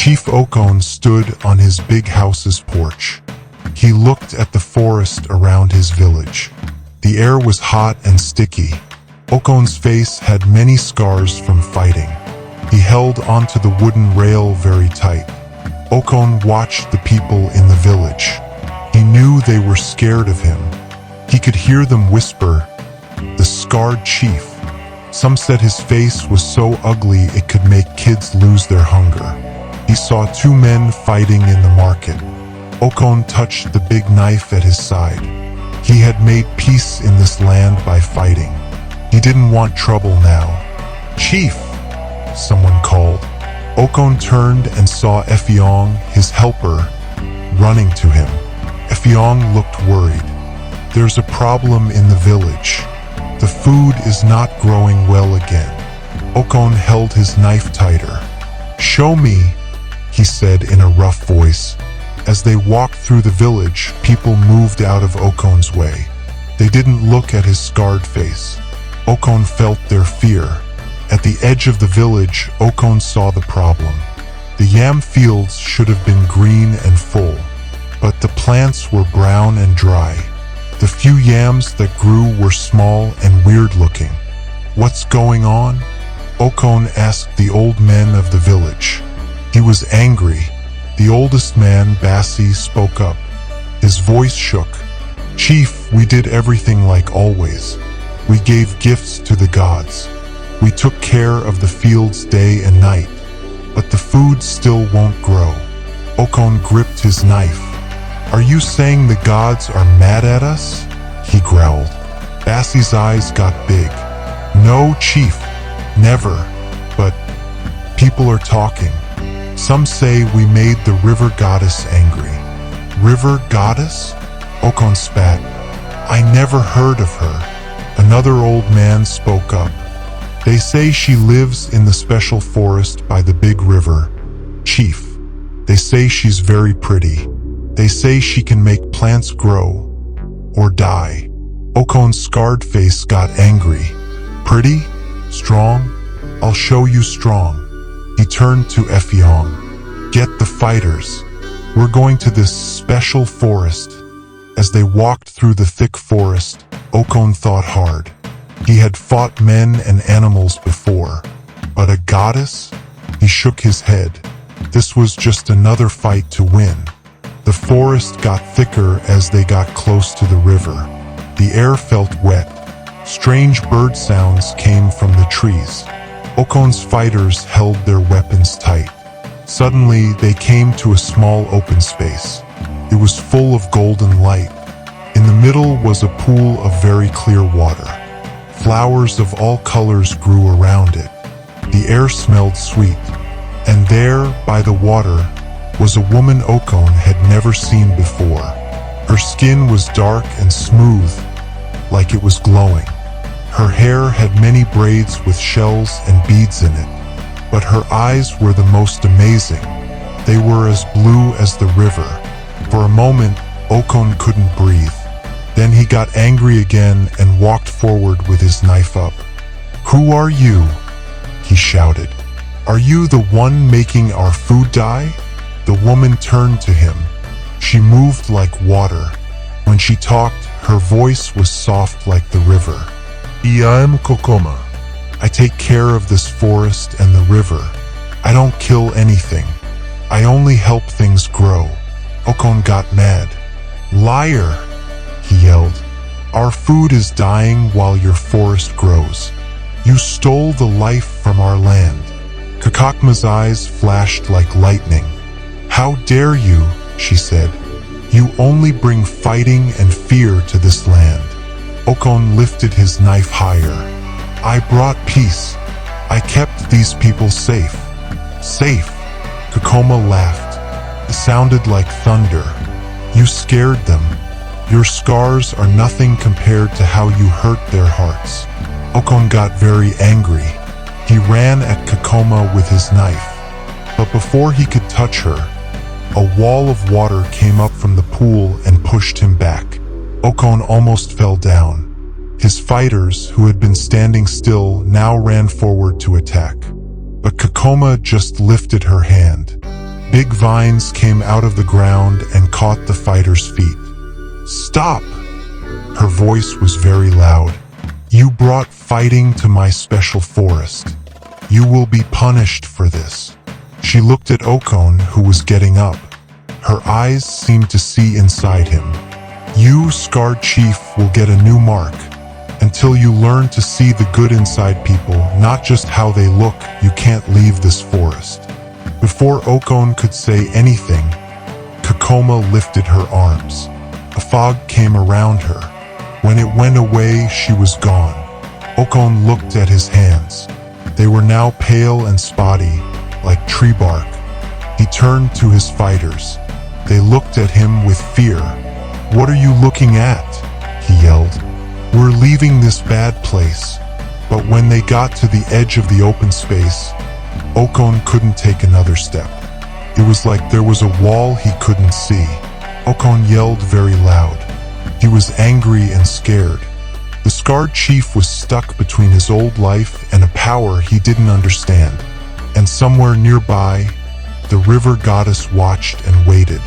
Chief Okon stood on his big house's porch. He looked at the forest around his village. The air was hot and sticky. Okon's face had many scars from fighting. He held onto the wooden rail very tight. Okon watched the people in the village. He knew they were scared of him. He could hear them whisper, "The scarred chief." Some said his face was so ugly it could make kids lose their hunger. He saw two men fighting in the market. Okon touched the big knife at his side. He had made peace in this land by fighting. He didn't want trouble now. "Chief," someone called. Okon turned and saw Ep1, his helper, running to him. Ep1 looked worried. "There's a problem in the village. The food is not growing well again." Okon held his knife tighter. "Show me," he said in a rough voice. As they walked through the village, people moved out of Okon's way. They didn't look at his scarred face. Okon felt their fear. At the edge of the village, Okon saw the problem. The yam fields should have been green and full, but the plants were brown and dry. The few yams that grew were small and weird-looking. "What's going on?" Okon asked the old men of the village. He was angry. The oldest man, Bassi, spoke up. His voice shook. "Chief, we did everything like always. We gave gifts to the gods. We took care of the fields day and night. But the food still won't grow." Okon gripped his knife. "Are you saying the gods are mad at us?" he growled. Bassi's eyes got big. "No, chief, never. But people are talking. Some say we made the River Goddess angry." "River Goddess?" Okon spat. "I never heard of her." Another old man spoke up. "They say she lives in the special forest by the big river. Chief, they say she's very pretty. They say she can make plants grow or die." Okon's scarred face got angry. "Pretty? Strong? I'll show you strong." He turned to Ep1. "Get the fighters. We're going to this special forest." As they walked through the thick forest, Okon thought hard. He had fought men and animals before, but a goddess? He shook his head. This was just another fight to win. The forest got thicker as they got close to the river. The air felt wet. Strange bird sounds came from the trees. Okon's fighters held their weapons tight. Suddenly, they came to a small open space. It was full of golden light. In the middle was a pool of very clear water. Flowers of all colors grew around it. The air smelled sweet. And there, by the water, was a woman Okon had never seen before. Her skin was dark and smooth, like it was glowing. Her hair had many braids with shells and beads in it, but her eyes were the most amazing. They were as blue as the river. For a moment, Okon couldn't breathe. Then he got angry again and walked forward with his knife up. "Who are you?" he shouted. "Are you the one making our food die?" The woman turned to him. She moved like water. When she talked, her voice was soft like the river. "I'm Kokoma. I take care of this forest and the river. I don't kill anything. I only help things grow." Okon got mad. "Liar!" he yelled. "Our food is dying while your forest grows. You stole the life from our land." Kokoma's eyes flashed like lightning. "How dare you?" she said. "You only bring fighting and fear to this land." Okon lifted his knife higher. "I brought peace. I kept these people safe." "Safe?" Kokoma laughed. It sounded like thunder. "You scared them. Your scars are nothing compared to how you hurt their hearts." Okon got very angry. He ran at Kokoma with his knife. But before he could touch her, a wall of water came up from the pool and pushed him back. Okon almost fell down. His fighters, who had been standing still, now ran forward to attack. But Kokoma just lifted her hand. Big vines came out of the ground and caught the fighter's feet. "Stop!" Her voice was very loud. "You brought fighting to my special forest. You will be punished for this." She looked at Okon, who was getting up. Her eyes seemed to see inside him. "You, scarred chief, will get a new mark. Until you learn to see the good inside people, not just how they look, you can't leave this forest." Before Okon could say anything, Kokoma lifted her arms. A fog came around her. When it went away, she was gone. Okon looked at his hands. They were now pale and spotty, like tree bark. He turned to his fighters. They looked at him with fear. "What are you looking at?" he yelled. "We're leaving this bad place." But when they got to the edge of the open space, Okon couldn't take another step. It was like there was a wall he couldn't see. Okon yelled very loud. He was angry and scared. The scarred chief was stuck between his old life and a power he didn't understand. And somewhere nearby, the river goddess watched and waited.